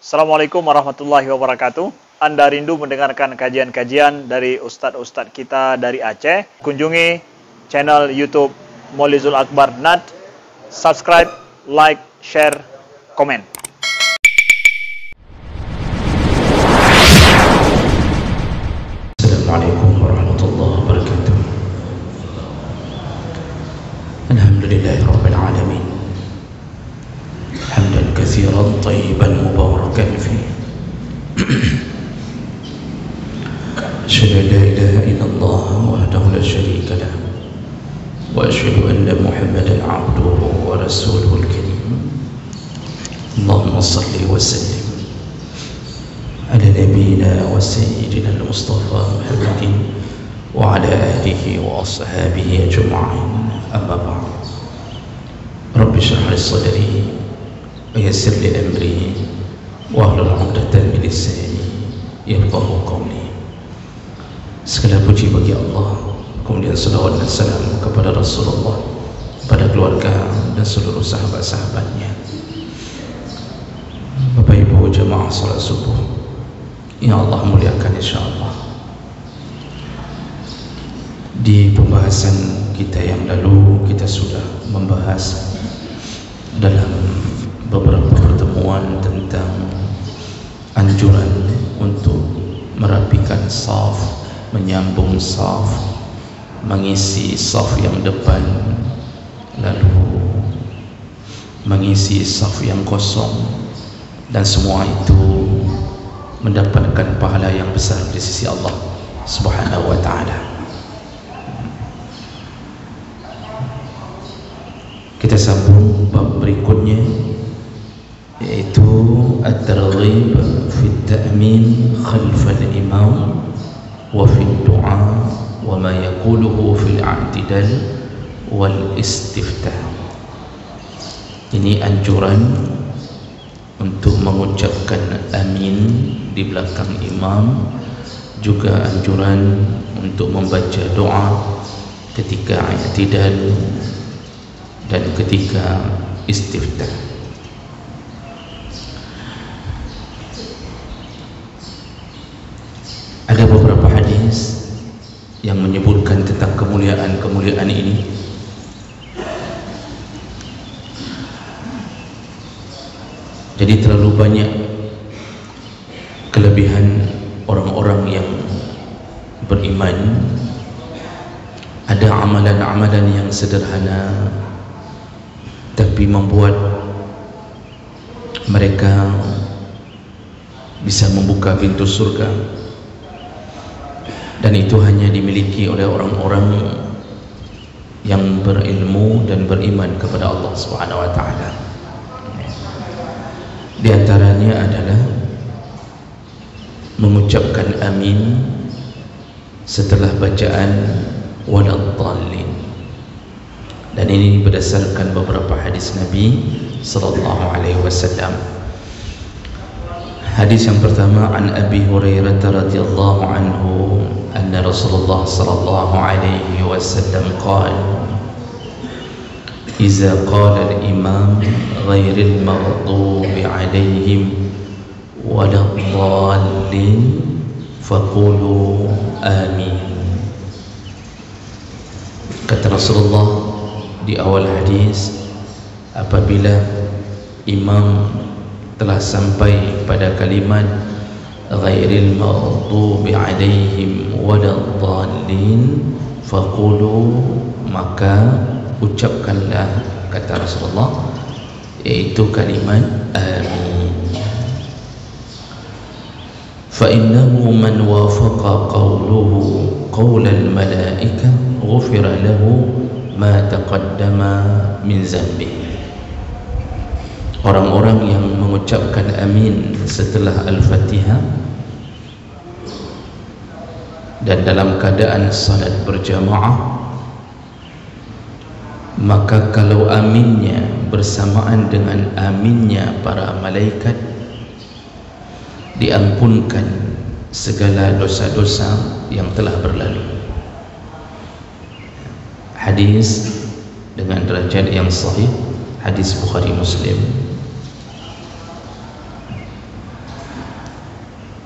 Assalamualaikum warahmatullahi wabarakatuh. Anda rindu mendengarkan kajian-kajian dari ustadz-ustadz kita dari Aceh? Kunjungi channel YouTube Maulizul Akbar NAD. Subscribe, like, share, komen. Assalamualaikum warahmatullahi wabarakatuh. Alhamdulillahirabbil alamin. Hamdan katsiran thayyiban mubarakan fihi. Asyhadu an la ilaha illallah wahdahu la syarika lah wa asyhadu anna Muhammadan 'abduhu wa rasuluhul karim. Allahumma shalli wa sallim ala nabiyyina wa sayyidina al-Mustafa Muhammadin wa ala alihi wa ashabihi ajma'in. Amma ba'd. Rabbi shrah li sadri wa yassir li amri wahlul 'uqdatam min lisani yafqahu qawli. Segala puji bagi Allah, kemudian salawat dan salam kepada Rasulullah, kepada keluarga dan seluruh sahabat-sahabatnya. Bapak Ibu jemaah salat subuh yang Allah muliakan, insyaallah, di pembahasan kita yang lalu kita sudah membahas dalam beberapa pertemuan tentang anjuran untuk merapikan saf, menyambung saf, mengisi saf yang depan, lalu mengisi saf yang kosong, dan semua itu mendapatkan pahala yang besar di sisi Allah Subhanahu wa ta'ala. Kita sambung bab berikutnya, yaitu at-targhib fi at-ta'min khalf al-imam wa fi ad-du'a wa ma yaquluhu fi al-i'tidal wal istiftah. Ini anjuran untuk mengucapkan amin di belakang imam, juga anjuran untuk membaca doa ketika i'tidal dan ketika istiftah. Ada beberapa hadis yang menyebutkan tentang kemuliaan-kemuliaan ini. Jadi terlalu banyak kelebihan orang-orang yang beriman. Ada amalan-amalan yang sederhana tapi membuat mereka bisa membuka pintu surga, dan itu hanya dimiliki oleh orang-orang yang berilmu dan beriman kepada Allah Subhanahu wa ta'ala. Di antaranya adalah mengucapkan amin setelah bacaan waladhdallin. Dan ini berdasarkan beberapa hadis Nabi sallallahu alaihi wasallam. Hadis yang pertama, an Abi Hurairah radhiyallahu anhu anna Rasulullah sallallahu alaihi wasallam qala iza qala al-imam ghairil maghdubi alaihim waladhdallin faqulu amin. Kata Rasulullah di awal hadis, apabila imam telah sampai pada kalimat ghairil maghdubi alaihim waladdallin faqulu, maka ucapkanlah, kata Rasulullah, yaitu kalimat amin. Fa innahu man wafaqa qawluhu qawlal malaikah ghufira lahu ma taqaddama min zambi. Orang-orang yang mengucapkan amin setelah Al-Fatihah dan dalam keadaan salat berjamaah, maka kalau aminnya bersamaan dengan aminnya para malaikat, diampunkan segala dosa-dosa yang telah berlalu. Hadis dengan derajat yang sahih, hadis Bukhari Muslim.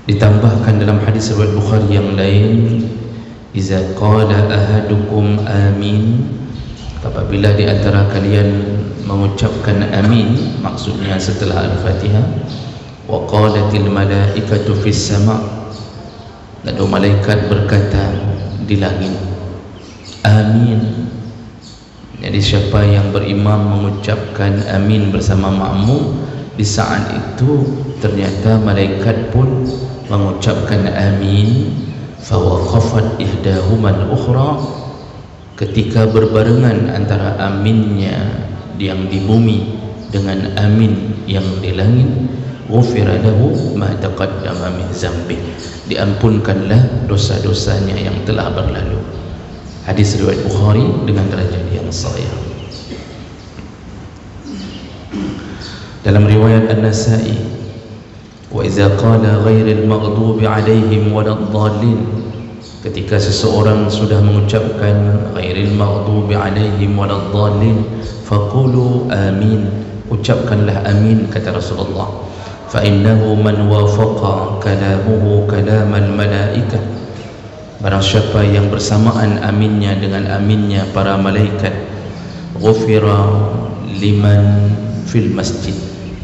Ditambahkan dalam hadis riwayat Bukhari yang lain, iza qala ahadukum amin, apabila di antara kalian mengucapkan amin, maksudnya setelah Al-Fatihah, wa qalatil malaikatu fis sama', lalu malaikat berkata di langit, amin. Jadi siapa yang berimam mengucapkan amin bersama makmum, di saat itu ternyata malaikat pun mengucapkan amin. Fawaqafat ihdahumal ukhra, ketika berbarengan antara aminnya yang di bumi dengan amin yang di langit, ghufira lahu ma taqaddama min dzambi, diampunkanlah dosa-dosanya yang telah berlalu. Hadis riwayat Bukhari dengan derajat yang sahih. Dalam riwayat An-Nasa'i, wa idza qala ghairil maghdubi 'alaihim waladdallin, ketika seseorang sudah mengucapkan ghairil maghdubi 'alaihim waladdallin, faqulu amin, ucapkanlah amin, kata Rasulullah. Fa innahu man wafaqa kalamuhu kalamal malaikah, barang siapa yang bersamaan aminnya dengan aminnya para malaikat, ghufira liman fil masjid,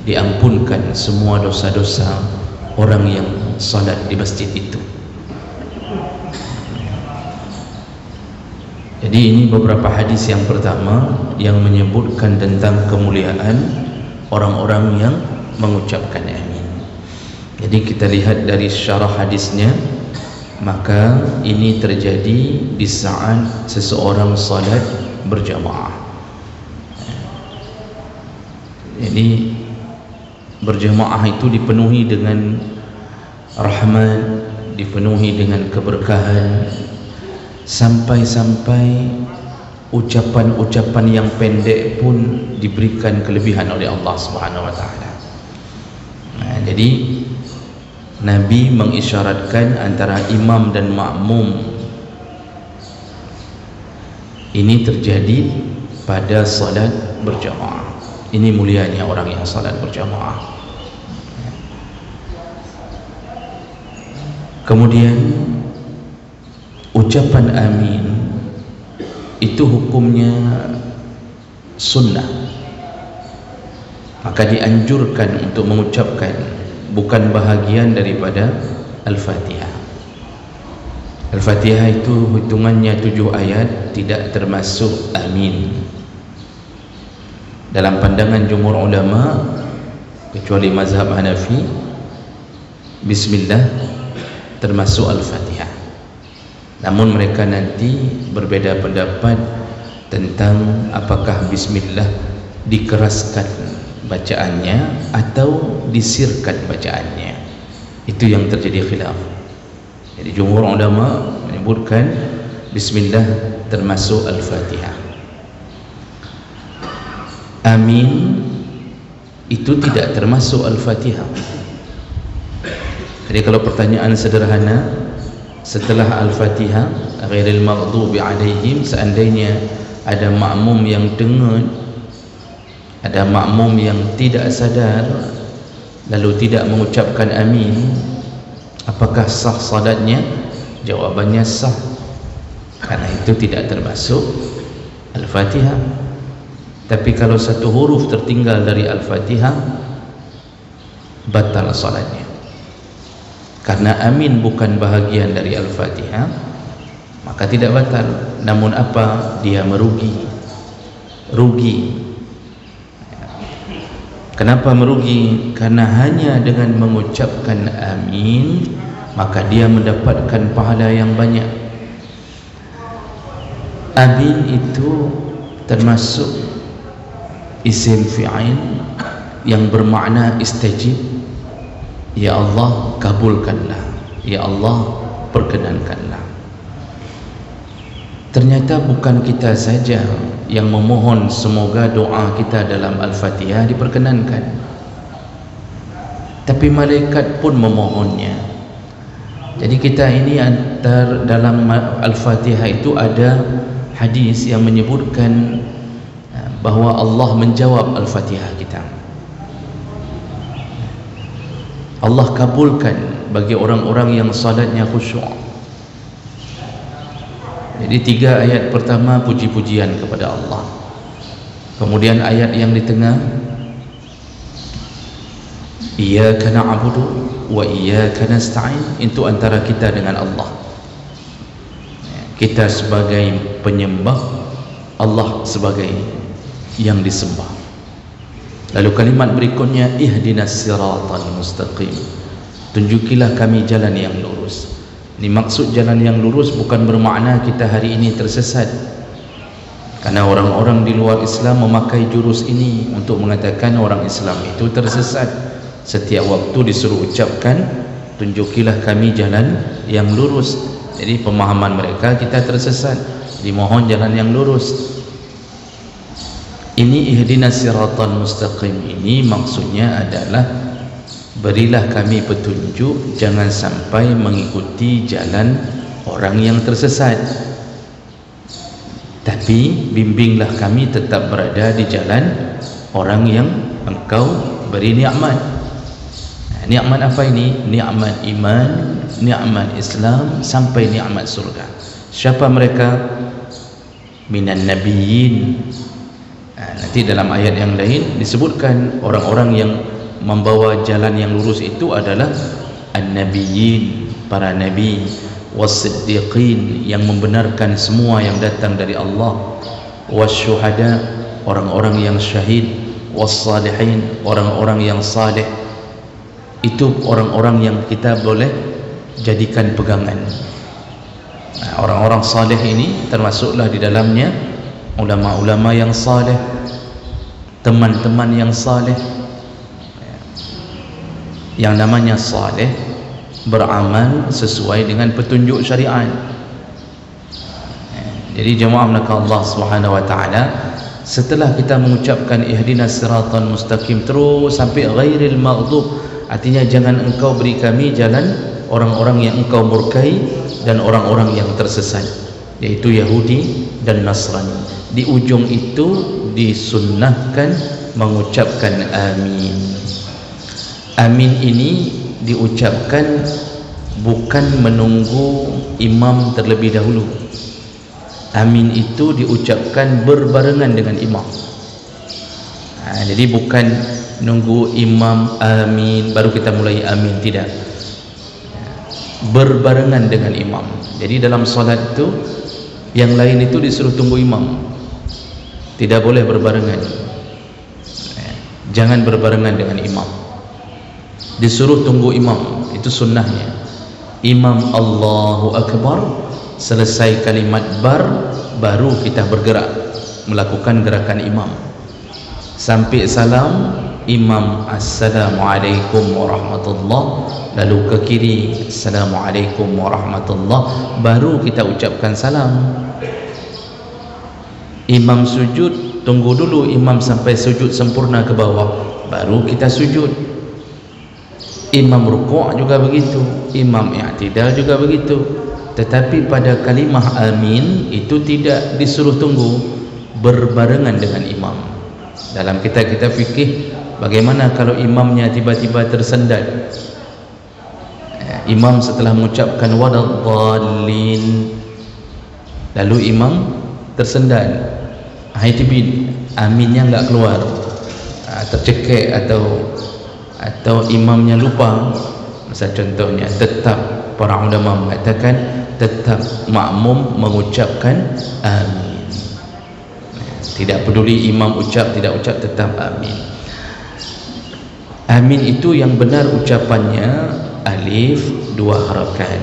diampunkan semua dosa-dosa orang yang salat di masjid itu. Jadi ini beberapa hadis yang pertama yang menyebutkan tentang kemuliaan orang-orang yang mengucapkan amin. Jadi kita lihat dari syarah hadisnya, maka ini terjadi di saat seseorang salat berjamaah. Jadi berjamaah itu dipenuhi dengan rahmat, dipenuhi dengan keberkahan, sampai-sampai ucapan-ucapan yang pendek pun diberikan kelebihan oleh Allah Subhanahu wa taala. Jadi Nabi mengisyaratkan antara imam dan makmum ini terjadi pada salat berjamaah. Ini mulianya orang yang salat berjamaah. Kemudian ucapan amin itu hukumnya sunnah, maka dianjurkan untuk mengucapkan, bukan bahagian daripada Al-Fatihah. Al-Fatihah itu hitungannya 7 ayat, tidak termasuk amin. Dalam pandangan jumhur ulama kecuali mazhab Hanafi, bismillah termasuk Al-Fatihah. Namun mereka nanti berbeda pendapat tentang apakah bismillah dikeraskan bacaannya atau disirkan bacaannya. Itu yang terjadi khilaf. Jadi jumhur ulama menyebutkan bismillah termasuk Al-Fatihah. Amin itu tidak termasuk Al-Fatihah. Jadi kalau pertanyaan sederhana, setelah Al-Fatihah ghairil maghdubi alaihim, seandainya ada makmum yang dengar, ada makmum yang tidak sadar lalu tidak mengucapkan amin, apakah sah salatnya? Jawabannya sah, karena itu tidak termasuk Al-Fatihah. Tapi kalau satu huruf tertinggal dari Al-Fatihah, batal salatnya. Karena amin bukan bahagian dari Al-Fatihah, maka tidak batal. Namun apa? Dia merugi. Kenapa merugi? Karena hanya dengan mengucapkan amin maka dia mendapatkan pahala yang banyak. Amin itu termasuk isim fi'il yang bermakna istajib. Ya Allah, kabulkanlah. Ya Allah, perkenankanlah. Ternyata bukan kita saja yang memohon semoga doa kita dalam Al-Fatihah diperkenankan, tapi malaikat pun memohonnya. Jadi kita ini dalam Al-Fatihah itu ada hadis yang menyebutkan bahwa Allah menjawab Al-Fatihah kita. Allah kabulkan bagi orang-orang yang salatnya khusyuk. Jadi 3 ayat pertama puji-pujian kepada Allah. Kemudian ayat yang di tengah, iyyaka na'budu wa iyyaka nasta'in, itu antara kita dengan Allah. Kita sebagai penyembah, Allah sebagai yang disembah. Lalu kalimat berikutnya, ihdinas siratal mustaqim, tunjukilah kami jalan yang lurus. Ini maksud jalan yang lurus bukan bermakna kita hari ini tersesat, karena orang-orang di luar Islam memakai jurus ini untuk mengatakan orang Islam itu tersesat. Setiap waktu disuruh ucapkan, tunjukilah kami jalan yang lurus. Jadi pemahaman mereka kita tersesat, dimohon jalan yang lurus. Ini ihdinas siratal mustaqim, ini maksudnya adalah berilah kami petunjuk, jangan sampai mengikuti jalan orang yang tersesat, tapi bimbinglah kami tetap berada di jalan orang yang engkau beri nikmat. Nikmat apa ini? Nikmat iman, nikmat Islam, sampai nikmat surga. Siapa mereka? Minan nabiyyin. Nanti dalam ayat yang lain disebutkan orang-orang yang membawa jalan yang lurus itu adalah an-nabiyyin, para nabi, was-siddiqin, yang membenarkan semua yang datang dari Allah, was-syuhada, orang-orang yang syahid, was-salihin, orang-orang yang saleh. Itu orang-orang yang kita boleh jadikan pegangan. Orang-orang saleh ini termasuklah di dalamnya ulama-ulama yang saleh, teman-teman yang saleh. Yang namanya saleh beramal sesuai dengan petunjuk syariat. Jadi jemaah melakukan Allah Subhanahu wa taala, setelah kita mengucapkan ihdinas siratal mustaqim terus sampai ghairil maghdub, artinya jangan engkau beri kami jalan orang-orang yang engkau murkai dan orang-orang yang tersesat, yaitu Yahudi dan Nasrani. Di ujung itu disunnahkan mengucapkan amin. Amin ini diucapkan bukan menunggu imam terlebih dahulu. Amin itu diucapkan berbarengan dengan imam. Jadi bukan nunggu imam amin baru kita mulai amin, tidak. Berbarengan dengan imam. Jadi dalam solat itu yang lain itu disuruh tunggu imam, tidak boleh berbarengan. Jangan berbarengan dengan imam, disuruh tunggu imam. Itu sunnahnya. Imam Allahu Akbar, selesai kalimat baru kita bergerak melakukan gerakan imam. Sampai salam, imam assalamualaikum warahmatullah, lalu ke kiri assalamualaikum warahmatullah, baru kita ucapkan salam. Imam sujud, tunggu dulu imam sampai sujud sempurna ke bawah, baru kita sujud. Imam rukuk juga begitu, imam i'tidal juga begitu. Tetapi pada kalimah amin itu tidak disuruh tunggu, berbarengan dengan imam. Dalam kita fikih, bagaimana kalau imamnya tiba-tiba tersendat? Imam setelah mengucapkan waladdallin, lalu imam tersendat, aminnya enggak keluar, tercekik atau imamnya lupa. Misal contohnya, tetap para ulama mengatakan tetap makmum mengucapkan amin. Tidak peduli imam ucap tidak ucap, tetap amin. Amin itu yang benar ucapannya alif 2 harakat.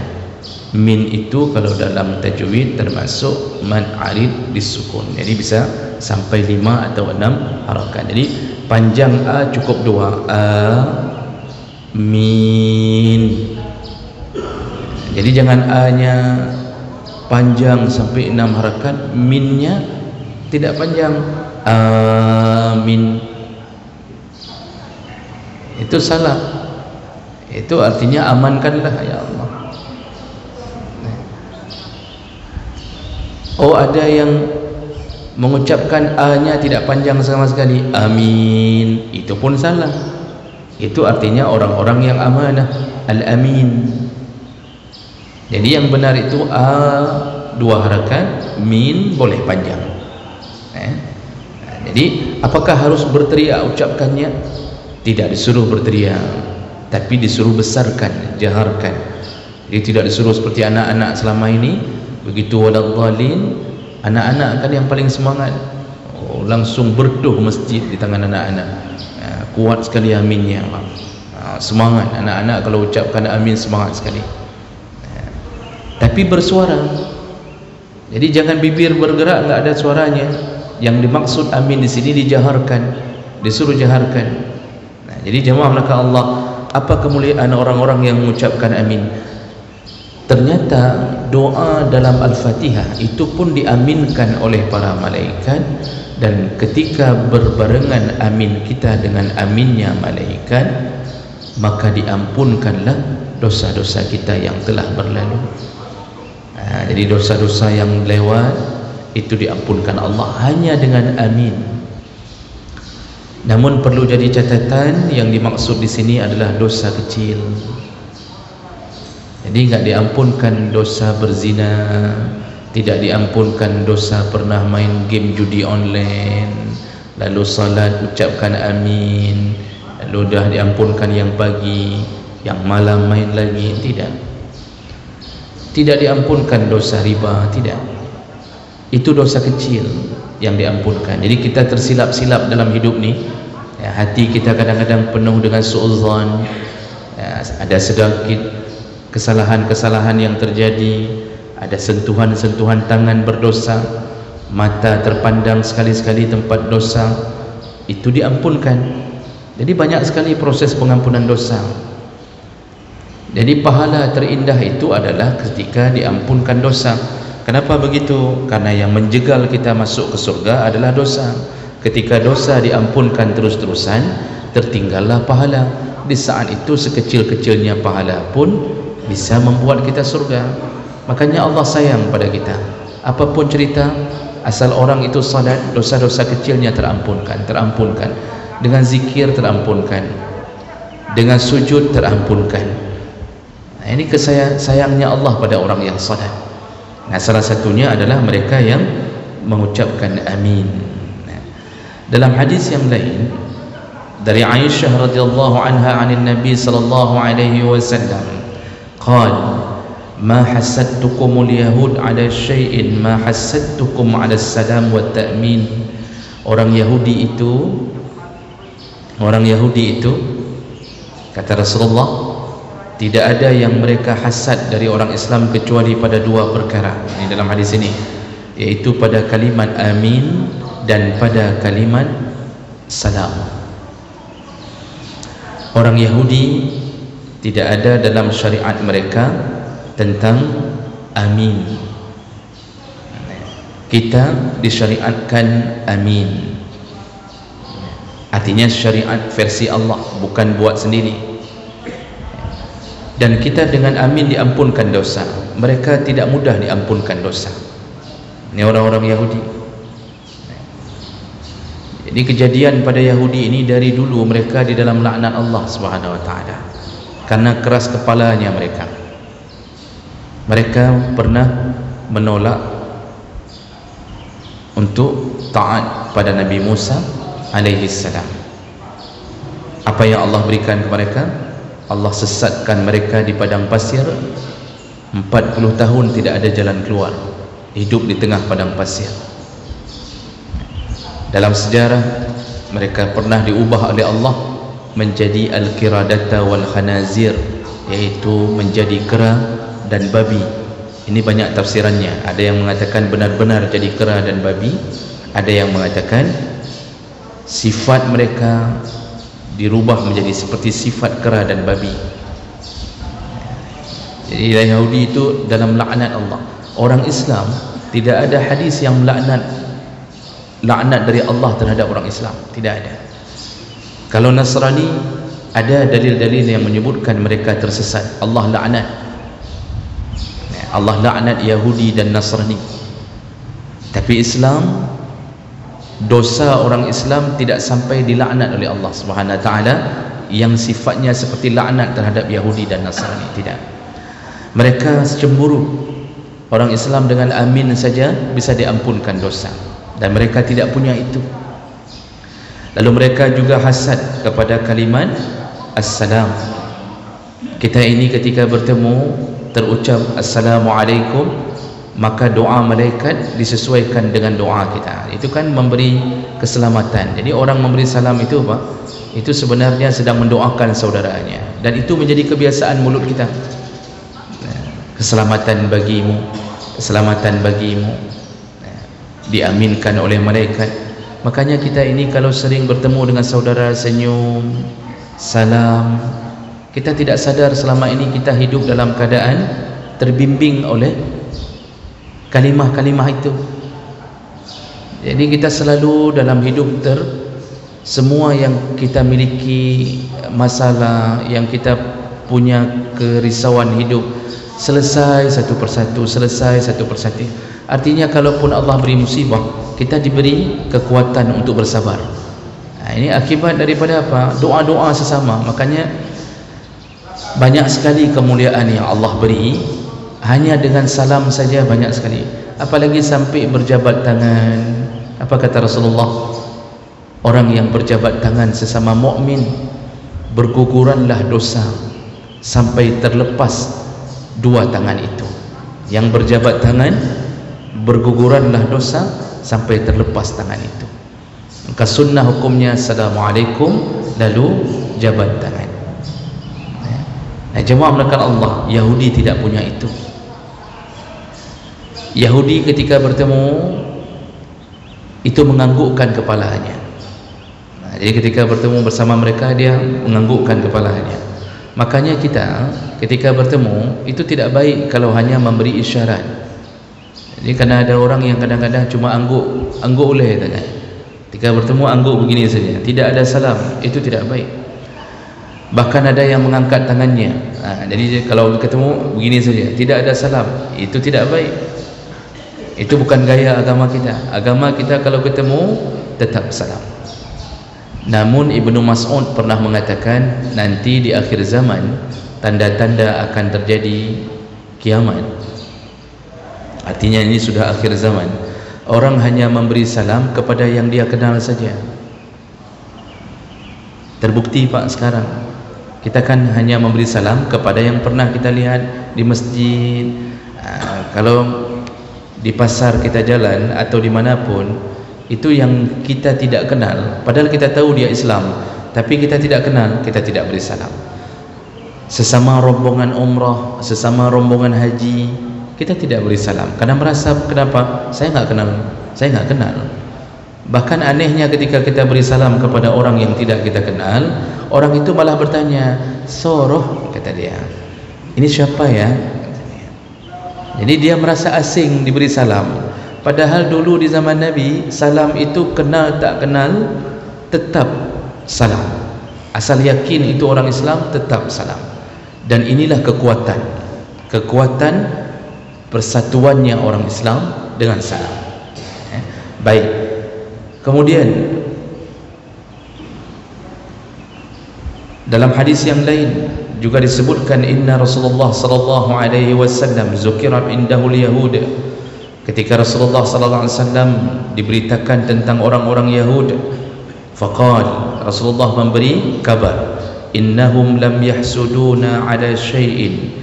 Min itu kalau dalam tajwid termasuk mad arid disukun, jadi bisa sampai 5 atau 6 harakat. Jadi panjang a cukup 2, a min. Jadi jangan a nya panjang sampai 6 harakat, minnya tidak panjang, amin. Itu salah. Itu artinya amankanlah ya Allah. Oh, ada yang mengucapkan a nya tidak panjang sama sekali, amin. Itu pun salah. Itu artinya orang-orang yang amanah, al-amin. Jadi yang benar itu a dua harakat, min boleh panjang. Jadi apakah harus berteriak ucapkannya? Tidak disuruh berteriak, tapi disuruh besarkan, jaharkan. Jadi tidak disuruh seperti anak-anak selama ini, begitu waladhdallin, anak-anak kan yang paling semangat, langsung berduh masjid di tangan anak-anak. Kuat sekali aminnya, semangat anak-anak kalau ucapkan amin, semangat sekali. Tapi bersuara. Jadi jangan bibir bergerak enggak ada suaranya. Yang dimaksud amin di sini dijaharkan, disuruh jaharkan. Jadi jemaah maka Allah, apa kemuliaan orang-orang yang mengucapkan amin? Ternyata doa dalam Al-Fatihah itu pun diaminkan oleh para malaikat, dan ketika berbarengan amin kita dengan aminnya malaikat, maka diampunkanlah dosa-dosa kita yang telah berlalu. Jadi dosa-dosa yang lewat itu diampunkan Allah hanya dengan amin. Namun perlu jadi catatan, yang dimaksud di sini adalah dosa kecil. Jadi enggak diampunkan dosa berzina, tidak diampunkan dosa pernah main game judi online, lalu salat ucapkan amin, lalu dah diampunkan yang pagi, yang malam main lagi, tidak. Tidak diampunkan dosa riba, tidak. Itu dosa kecil yang diampunkan. Jadi kita tersilap-silap dalam hidup ni, hati kita kadang-kadang penuh dengan suudzon, ada sedikit kesalahan-kesalahan yang terjadi, ada sentuhan-sentuhan tangan berdosa, mata terpandang sekali-sekali tempat dosa, itu diampunkan. Jadi banyak sekali proses pengampunan dosa. Jadi pahala terindah itu adalah ketika diampunkan dosa. Kenapa begitu? Karena yang menjegal kita masuk ke surga adalah dosa. Ketika dosa diampunkan terus-terusan, tertinggallah pahala. Di saat itu sekecil-kecilnya pahala pun bisa membuat kita surga. Makanya Allah sayang pada kita. Apapun cerita, asal orang itu salat, dosa-dosa kecilnya terampunkan. Dengan zikir terampunkan, dengan sujud terampunkan. Nah, ini sayangnya Allah pada orang yang salat. Nah, salah satunya adalah mereka yang mengucapkan amin. Nah, dalam hadis yang lain dari Aisyah radhiyallahu anha anin Nabi sallallahu alaihi wasallam, qala ma hasadtukumul yahud ala syai'in ma hasadtukum ala salam wa ta'min. Orang Yahudi itu kata Rasulullah, tidak ada yang mereka hasad dari orang Islam kecuali pada dua perkara. Ini dalam hadis ini, yaitu pada kalimat amin dan pada kalimat salam. Orang Yahudi tidak ada dalam syariat mereka tentang amin. Kita disyariatkan amin. Artinya syariat versi Allah, bukan buat sendiri. Dan kita dengan amin diampunkan dosa. Mereka tidak mudah diampunkan dosa. Ini orang-orang Yahudi. Jadi kejadian pada Yahudi ini dari dulu mereka di dalam laknat Allah Subhanahu wa taala. Karena keras kepalanya mereka. Mereka pernah menolak untuk taat pada Nabi Musa alaihi salam. Apa yang Allah berikan kepada mereka? Allah sesatkan mereka di padang pasir. 40 tahun tidak ada jalan keluar, hidup di tengah padang pasir. Dalam sejarah mereka pernah diubah oleh Allah menjadi al-qiradata wal khanazir, yaitu menjadi kera dan babi. Ini banyak tafsirannya. Ada yang mengatakan benar-benar jadi kera dan babi, ada yang mengatakan sifat mereka dirubah menjadi seperti sifat kera dan babi. Jadi Yahudi itu dalam laknat Allah. Orang Islam tidak ada hadis yang melaknat dari Allah terhadap orang Islam, tidak ada. Kalau Nasrani ada dalil-dalil yang menyebutkan mereka tersesat. Allah laknat Yahudi dan Nasrani. Tapi Islam, dosa orang Islam tidak sampai dilaknat oleh Allah Subhanahu wa taala yang sifatnya seperti laknat terhadap Yahudi dan Nasrani. Tidak. Mereka cemburu orang Islam dengan amin saja bisa diampunkan dosa, dan mereka tidak punya itu. Lalu mereka juga hasad kepada kalimat assalam. Kita ini ketika bertemu terucap assalamualaikum, maka doa malaikat disesuaikan dengan doa kita. Itu kan memberi keselamatan. Jadi orang memberi salam itu apa? Itu sebenarnya sedang mendoakan saudaranya, dan itu menjadi kebiasaan mulut kita. Keselamatan bagimu, keselamatan bagimu, diaminkan oleh malaikat. Makanya kita ini kalau sering bertemu dengan saudara, senyum, salam, kita tidak sadar selama ini kita hidup dalam keadaan terbimbing oleh kalimah-kalimah itu. Jadi kita selalu dalam hidup semua yang kita miliki, masalah yang kita punya, kerisauan hidup, selesai satu persatu, selesai satu persatu. Artinya kalaupun Allah beri musibah, kita diberi kekuatan untuk bersabar. Ini akibat daripada apa? Doa-doa sesama. Makanya banyak sekali kemuliaan yang Allah beri hanya dengan salam saja, banyak sekali. Apalagi sampai berjabat tangan. Apa kata Rasulullah? Orang yang berjabat tangan sesama mukmin, berguguranlah dosa sampai terlepas dua tangan itu. Yang berjabat tangan, berguguranlah dosa sampai terlepas tangan itu. Maka sunnah hukumnya assalamualaikum lalu jabat tangan. Nah, jemaah melakukan Allah, Yahudi tidak punya itu. Yahudi ketika bertemu itu menganggukkan kepalanya. Nah, jadi ketika bertemu bersama mereka dia menganggukkan kepalanya. Makanya kita ketika bertemu itu tidak baik kalau hanya memberi isyarat. Jadi karena ada orang yang kadang-kadang cuma angguk oleh tanya. Ketika bertemu angguk begini saja, tidak ada salam, itu tidak baik. Bahkan ada yang mengangkat tangannya. Jadi kalau ketemu begini saja, tidak ada salam, itu tidak baik. Itu bukan gaya agama kita. Agama kita kalau ketemu tetap salam. Namun Ibnu Mas'ud pernah mengatakan nanti di akhir zaman tanda-tanda akan terjadi kiamat. Artinya ini sudah akhir zaman. Orang hanya memberi salam kepada yang dia kenal saja. Terbukti Pak sekarang. Kita kan hanya memberi salam kepada yang pernah kita lihat di masjid. Kalau di pasar kita jalan atau dimanapun, itu yang kita tidak kenal, padahal kita tahu dia Islam, tapi kita tidak kenal, kita tidak beri salam. Sesama rombongan umrah, sesama rombongan haji, kita tidak beri salam karena merasa, kenapa? Saya nggak kenal. Bahkan anehnya ketika kita beri salam kepada orang yang tidak kita kenal, orang itu malah bertanya, "Soroh," kata dia, "ini siapa ya?" Jadi dia merasa asing diberi salam. Padahal dulu di zaman Nabi, salam itu kenal tak kenal tetap salam. Asal yakin itu orang Islam, tetap salam. Dan inilah kekuatan persatuannya orang Islam dengan salam. Baik. Kemudian dalam hadis yang lain juga disebutkan, inna Rasulullah sallallahu alaihi wasallam zukirat indahul yahud. Ketika Rasulullah sallallahu alaihi wasallam diberitakan tentang orang-orang Yahud, faqal, Rasulullah memberi kabar, innahum lam yahsuduna ala syai'in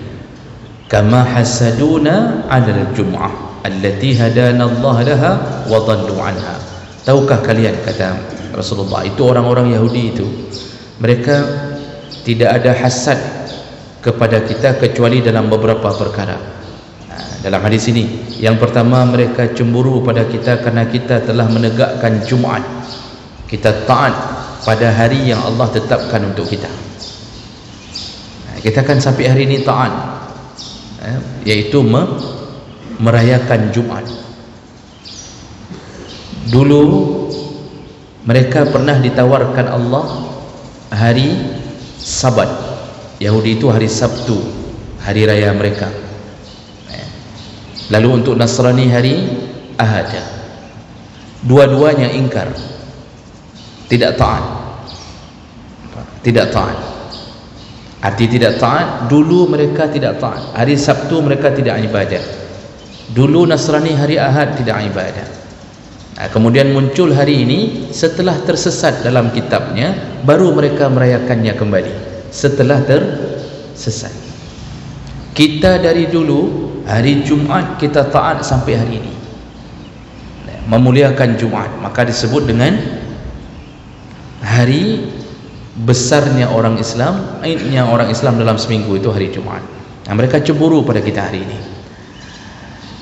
kama hasaduna ala al-jum'ah allati hadana Allah laha wa dhallu anha. Tahukah kalian, kata Rasulullah, itu orang-orang Yahudi itu, mereka tidak ada hasad kepada kita kecuali dalam beberapa perkara. Dalam hadis ini, yang pertama, mereka cemburu pada kita karena kita telah menegakkan Jumat. Kita taat pada hari yang Allah tetapkan untuk kita. Kita kan sampai hari ini taat, yaitu merayakan Jumat. Dulu mereka pernah ditawarkan Allah hari Sabat. Yahudi itu hari Sabtu, hari raya mereka. Lalu untuk Nasrani hari Ahad. Dua-duanya ingkar, tidak taat. tidak taat. Arti tidak taat, dulu mereka tidak taat. Hari Sabtu mereka tidak ibadah. Dulu Nasrani hari Ahad tidak ibadah. Kemudian muncul hari ini setelah tersesat dalam kitabnya, baru mereka merayakannya kembali setelah tersesat. Kita dari dulu hari Jumaat kita taat sampai hari ini, memuliakan Jumaat, maka disebut dengan hari besarnya orang Islam, aidnya orang Islam dalam seminggu itu hari Jumaat. Mereka cemburu pada kita hari ini.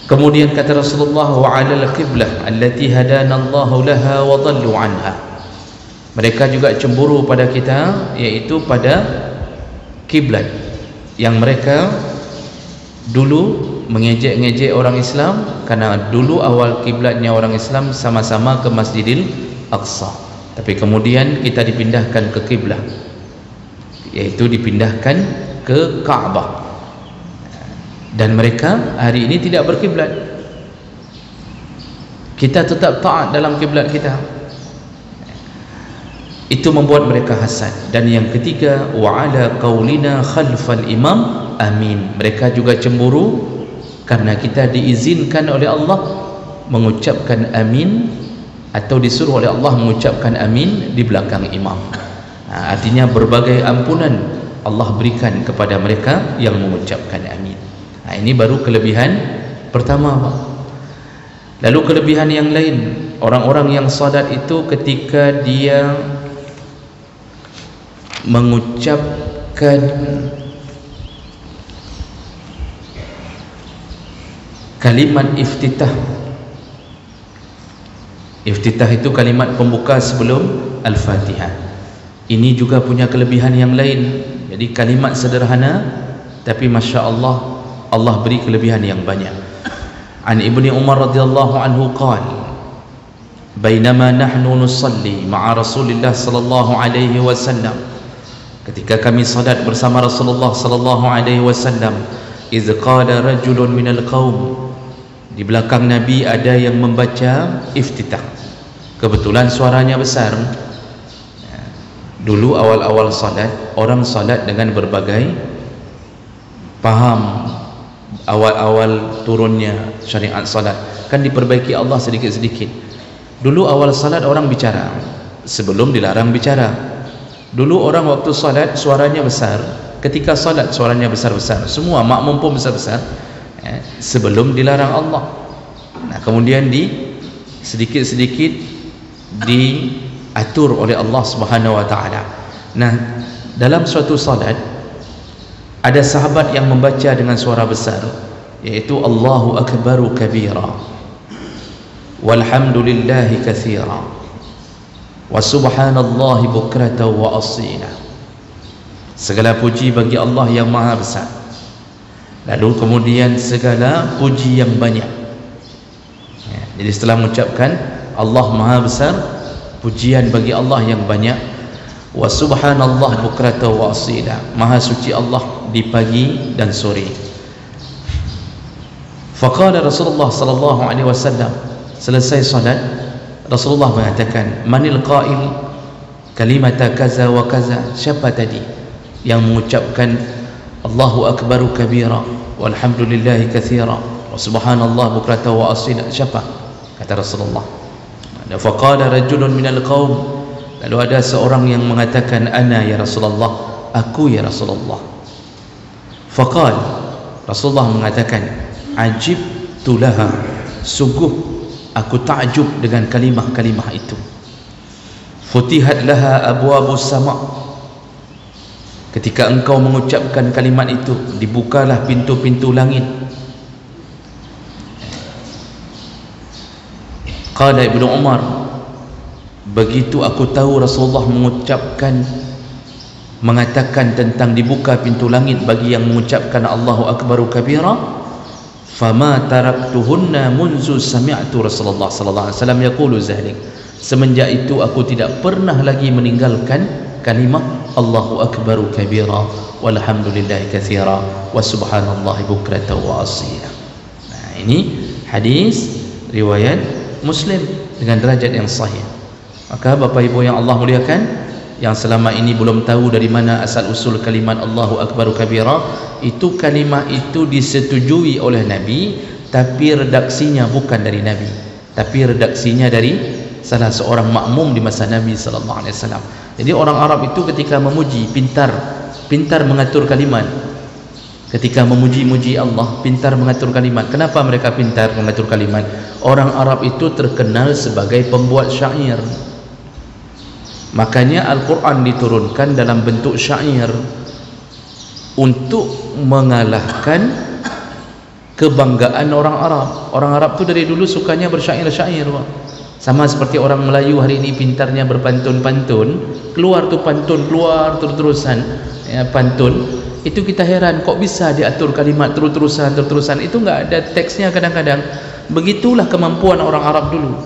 Kemudian kata Rasulullah, wa 'alal qiblah allati hadana Allahu laha wa dhallu anha. Mereka juga cemburu pada kita, yaitu pada kiblat yang mereka dulu mengejek-ngejek orang Islam, karena dulu awal kiblatnya orang Islam sama-sama ke Masjidil Aqsa. Tapi kemudian kita dipindahkan ke kiblah, yaitu dipindahkan ke Ka'bah. Dan mereka hari ini tidak berkiblat. Kita tetap taat dalam kiblat kita. Itu membuat mereka hasad. Dan yang ketiga, wa 'ala qaulina khalfal imam amin. Mereka juga cemburu karena kita diizinkan oleh Allah mengucapkan amin, atau disuruh oleh Allah mengucapkan amin di belakang imam. Artinya berbagai ampunan Allah berikan kepada mereka yang mengucapkan amin. Ini baru kelebihan pertama. Lalu kelebihan yang lain, orang-orang yang salat itu ketika dia mengucapkan kalimat iftitah. Iftitah itu kalimat pembuka sebelum Al-Fatihah. Ini juga punya kelebihan yang lain. Jadi kalimat sederhana, tapi Masya Allah, Allah beri kelebihan yang banyak. An Ibni Umar radhiyallahu anhu qala, bainama nahnu nusalli ma'a Rasulillah sallallahu alaihi wasallam, ketika kami salat bersama Rasulullah sallallahu alaihi wasallam, iz qala rajulun minal qaum, di belakang Nabi ada yang membaca iftitah. Kebetulan suaranya besar. Dulu awal-awal salat, orang salat dengan berbagai paham. Awal-awal turunnya syariat salat kan diperbaiki Allah sedikit-sedikit. Dulu awal salat orang bicara sebelum dilarang bicara. Dulu orang waktu salat suaranya besar, ketika salat suaranya besar-besar, semua makmum pun besar-besar, sebelum dilarang Allah. Nah, kemudian sedikit-sedikit diatur oleh Allah Subhanahu wa taala. Nah, dalam suatu salat ada sahabat yang membaca dengan suara besar, yaitu Allahu akbaru kabira walhamdulillahi katsira wa subhanallahi bukratan wa asila. Segala puji bagi Allah yang maha besar, lalu kemudian segala puji yang banyak. Jadi setelah mengucapkan Allah maha besar, pujian bagi Allah yang banyak, wa subhanallah bukratan wa asila, maha suci Allah di pagi dan sore. Faqala Rasulullah sallallahu alaihi wasallam, selesai salat Rasulullah mengatakan, manil qail kalimata kaza wa kaza, siapa tadi yang mengucapkan Allahu akbaru kabira walhamdulillahi katsira wa subhanallah bukratan wa asila, siapa? Kata Rasulullah. Faqala rajulun minal qaum, lalu ada seorang yang mengatakan, ana ya Rasulullah, aku ya Rasulullah. Faqal, Rasulullah mengatakan, ajibtu laha, sungguh aku takjub dengan kalimah-kalimah itu. Futihat laha abwabus sama, ketika engkau mengucapkan kalimat itu dibukalah pintu-pintu langit. Qala Ibnu Umar, begitu aku tahu Rasulullah mengatakan tentang dibuka pintu langit bagi yang mengucapkan Allahu akbaru kabira, fama taraktuhunna munzu sami'tu Rasulullah sallallahu alaihi wasallam yaqulu zalik. Semenjak itu aku tidak pernah lagi meninggalkan kalimat Allahu akbaru kabira walhamdulillahi katsira wa subhanallahi bukratan wa asila. Nah, ini hadis riwayat Muslim dengan derajat yang sahih. Maka Bapak Ibu yang Allah muliakan, yang selama ini belum tahu dari mana asal usul kalimat Allahu Akbaru kabira, itu kalimat itu disetujui oleh Nabi, tapi redaksinya bukan dari Nabi, tapi redaksinya dari salah seorang makmum di masa Nabi sallallahu alaihi wasallam. Jadi orang Arab itu ketika memuji pintar mengatur kalimat. Ketika memuji-muji Allah, pintar mengatur kalimat. Kenapa mereka pintar mengatur kalimat? Orang Arab itu terkenal sebagai pembuat syair. Makanya Al-Quran diturunkan dalam bentuk syair untuk mengalahkan kebanggaan orang Arab. Orang Arab tu dari dulu sukanya bersyair-syair. Sama seperti orang Melayu hari ini pintarnya berpantun-pantun, keluar tu pantun, keluar terus-terusan ya, pantun. Itu kita heran, kok bisa diatur kalimat terus-terusan. Itu enggak ada teksnya kadang-kadang. Begitulah kemampuan orang Arab dulu,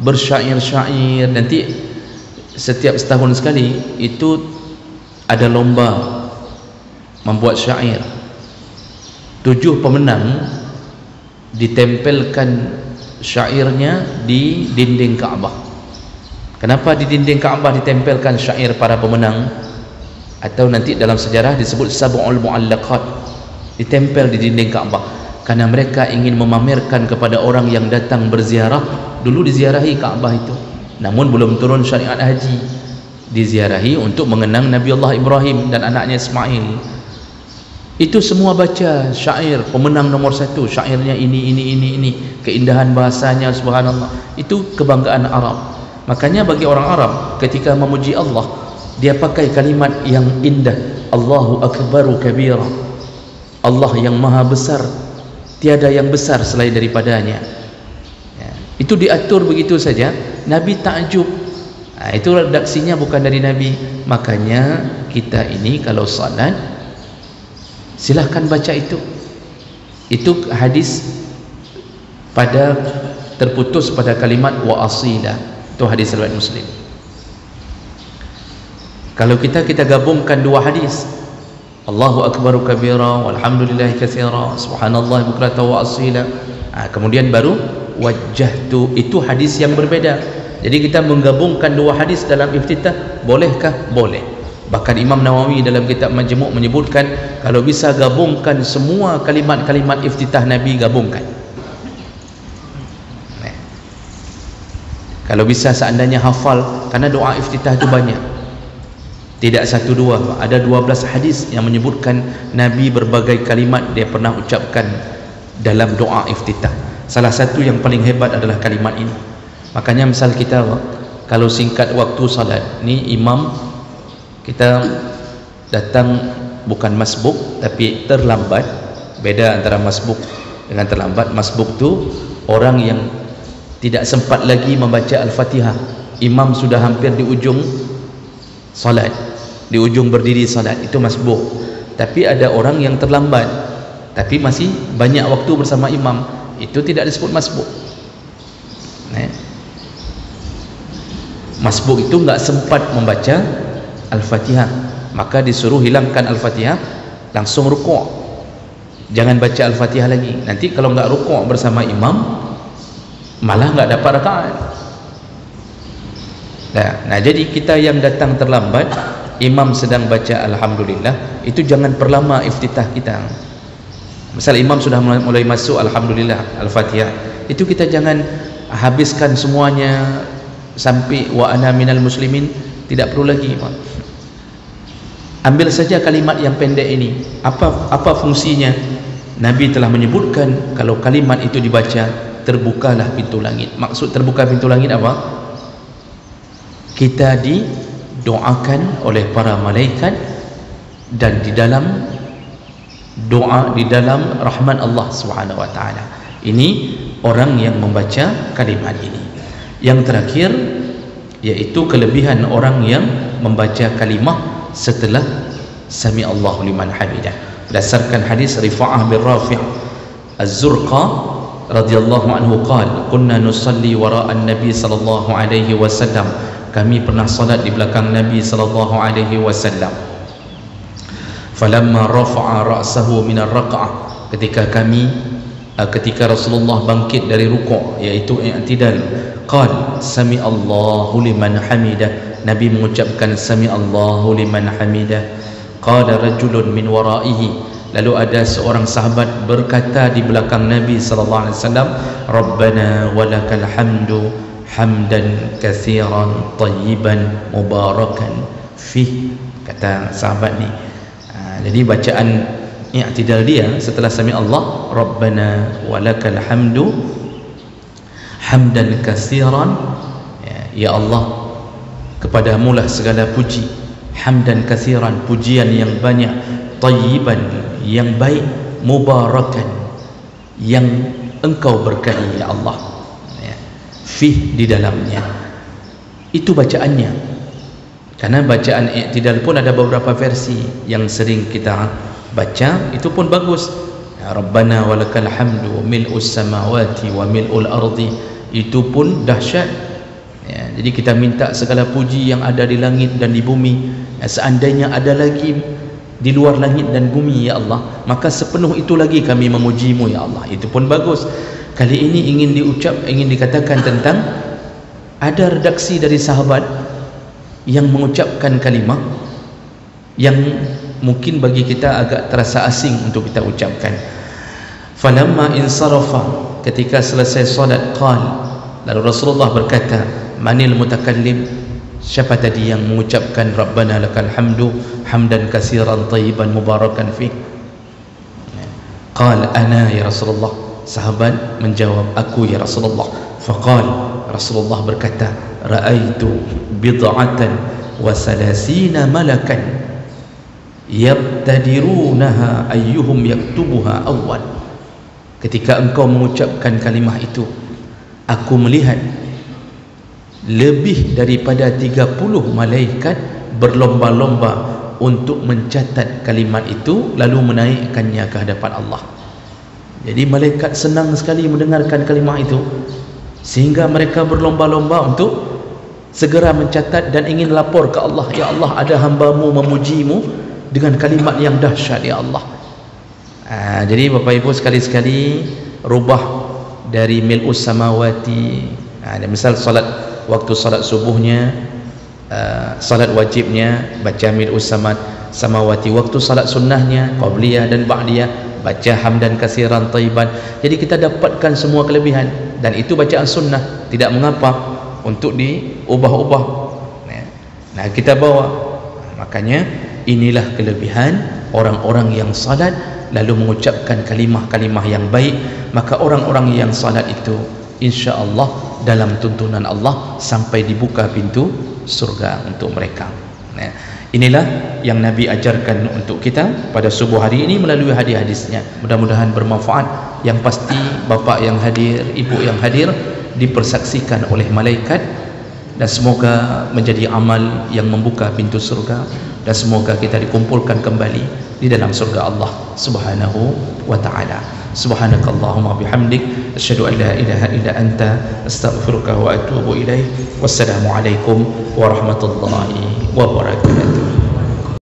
bersyair-syair. Nanti setiap setahun sekali itu ada lomba membuat syair. 7 pemenang ditempelkan syairnya di dinding Kaabah. Kenapa di dinding Kaabah ditempelkan syair para pemenang? Atau nanti dalam sejarah disebut sab'ul mu'allaqat, ditempel di dinding Kaabah, karena mereka ingin memamerkan kepada orang yang datang berziarah. Dulu diziarahi Kaabah itu, namun belum turun syariat haji, diziarahi untuk mengenang Nabi Allah Ibrahim dan anaknya Ismail. Itu semua baca syair, pemenang nomor 1 syairnya ini, keindahan bahasanya, subhanallah. Itu kebanggaan Arab. Makanya bagi orang Arab ketika memuji Allah, dia pakai kalimat yang indah, Allahu Akbaru kabira, Allah yang maha besar, tiada yang besar selain daripadanya ya. Itu diatur begitu saja. Nabi takjub. Itu redaksinya bukan dari Nabi. Makanya kita ini kalau salat silahkan baca itu hadis pada terputus pada kalimat wa asila. Itu hadis riwayat Muslim. Kalau kita gabungkan 2 hadis, Allahu Akbaru kabira walhamdulillahi katsira subhanallah bukratan wa asila, kemudian baru wajjahtu, itu hadis yang berbeda. Jadi kita menggabungkan 2 hadis dalam iftitah, bolehkah? Boleh. Bahkan Imam Nawawi dalam kitab Majmu' menyebutkan kalau bisa gabungkan semua kalimat-kalimat iftitah Nabi, gabungkan. Kalau bisa seandainya hafal, karena doa iftitah itu banyak. Tidak 1-2, ada 12 hadis yang menyebutkan Nabi berbagai kalimat dia pernah ucapkan dalam doa iftitah. Salah satu yang paling hebat adalah kalimat ini. Makanya misal kita kalau singkat waktu salat, ni imam kita datang bukan masbuk tapi terlambat. Beda antara masbuk dengan terlambat. Masbuk tu orang yang tidak sempat lagi membaca Al-Fatihah, imam sudah hampir di ujung salat, di ujung berdiri salat, itu masbuk. Tapi ada orang yang terlambat tapi masih banyak waktu bersama imam, itu tidak disebut masbuk. Masbuk itu enggak sempat membaca Al-Fatihah, maka disuruh hilangkan Al-Fatihah, langsung rukuk, jangan baca Al-Fatihah lagi. Nanti kalau enggak rukuk bersama imam malah enggak dapat rakaat. Nah, jadi kita yang datang terlambat, imam sedang baca alhamdulillah, itu jangan perlama iftitah kita. Misal imam sudah mulai masuk alhamdulillah Al-Fatihah, itu kita jangan habiskan semuanya sampai wa ana minal muslimin, tidak perlu lagi. Ambil saja kalimat yang pendek ini. Apa fungsinya? Nabi telah menyebutkan kalau kalimat itu dibaca, terbukalah pintu langit. Maksud terbuka pintu langit apa? Kita didoakan oleh para malaikat, dan di dalam doa, di dalam rahmat Allah Subhanahu wa taala. Ini orang yang membaca kalimat ini. Yang terakhir yaitu kelebihan orang yang membaca kalimah setelah sami Allahu liman hamidah. Berdasarkan hadis Rifa'ah bin Rafi' Az-Zurqa radhiyallahu anhu qala kunna nusalli wara'an nabi sallallahu alaihi wasallam, kami pernah salat di belakang Nabi sallallahu alaihi wasallam. Falamma rafa'a ra'sahu min ar-raq'ah, ketika Rasulullah bangkit dari rukuk, yaitu i'tidal, qala sami Allahu liman hamidah, Nabi mengucapkan sami Allahu liman hamidah. Qala rajulun min waraihi, lalu ada seorang sahabat berkata di belakang Nabi sallallahu alaihi wasallam, Rabbana walakal hamdu hamdan katsiran tayyiban mubarakan fih. Kata sahabat ni. Jadi bacaan i'tidal dia setelah sami Allah, Rabbana walakal hamdu hamdan katsiran, ya Allah, kepadamu lah segala puji, hamdan katsiran, pujian yang banyak, tayyiban, yang baik, mubarakan, yang engkau berkahi ya Allah, fih, di dalamnya. Itu bacaannya. Karena bacaan i'tidal pun ada beberapa versi yang sering kita baca, itu pun bagus. Rabbana walakal hamdu mil'us samawati wa mil'ul ardi, itu pun dahsyat. Jadi kita minta segala puji yang ada di langit dan di bumi. Seandainya ada lagi di luar langit dan bumi ya Allah, maka sepenuh itu lagi kami memujimu ya Allah. Itu pun bagus. Kali ini ingin dikatakan tentang ada redaksi dari sahabat yang mengucapkan kalimah yang mungkin bagi kita agak terasa asing untuk kita ucapkan. Falamma insarafa, ketika selesai salat, qal, lalu Rasulullah berkata, manil mutakallim, siapa tadi yang mengucapkan Rabbana lakal hamdu hamdan katsiran tayyiban mubarakan fi? Qal ana ya Rasulullah. Sahabat menjawab, aku ya Rasulullah. Faqal, Rasulullah berkata, ra'aitu bid'atan wa salasina malakan yabtadirunaha ayyuhum yaktubuha awal. Ketika engkau mengucapkan kalimah itu, aku melihat lebih daripada 30 malaikat berlomba-lomba untuk mencatat kalimat itu lalu menaikkannya ke hadapan Allah. Jadi malaikat senang sekali mendengarkan kalimah itu, sehingga mereka berlomba-lomba untuk segera mencatat dan ingin lapor ke Allah, ya Allah, ada hambamu memujimu dengan kalimat yang dahsyat ya Allah. Jadi Bapak Ibu sekali-sekali rubah dari mil'us samawati, misal waktu salat subuhnya, salat wajibnya baca mil'us samawati, waktu salat sunnahnya qabliyah dan ba'diyah baca hamdan katsiran tayyiban. Jadi kita dapatkan semua kelebihan, dan itu bacaan sunnah, tidak mengapa untuk diubah-ubah. Nah, kita bawa. Makanya inilah kelebihan orang-orang yang salat lalu mengucapkan kalimah-kalimah yang baik. Maka orang-orang yang salat itu insya-Allah dalam tuntunan Allah sampai dibuka pintu surga untuk mereka. Inilah yang Nabi ajarkan untuk kita pada subuh hari ini melalui hadis-hadisnya. Mudah-mudahan bermanfaat. Yang pasti bapa yang hadir, ibu yang hadir dipersaksikan oleh malaikat, dan semoga menjadi amal yang membuka pintu surga, dan semoga kita dikumpulkan kembali di dalam surga Allah Subhanahu wa taala. Subhanakallahumma bihamdik, asyhadu an la ilaha illa anta, astaghfiruka wa atubu ilaik. Wassalamu alaikum warahmatullahi wabarakatuh.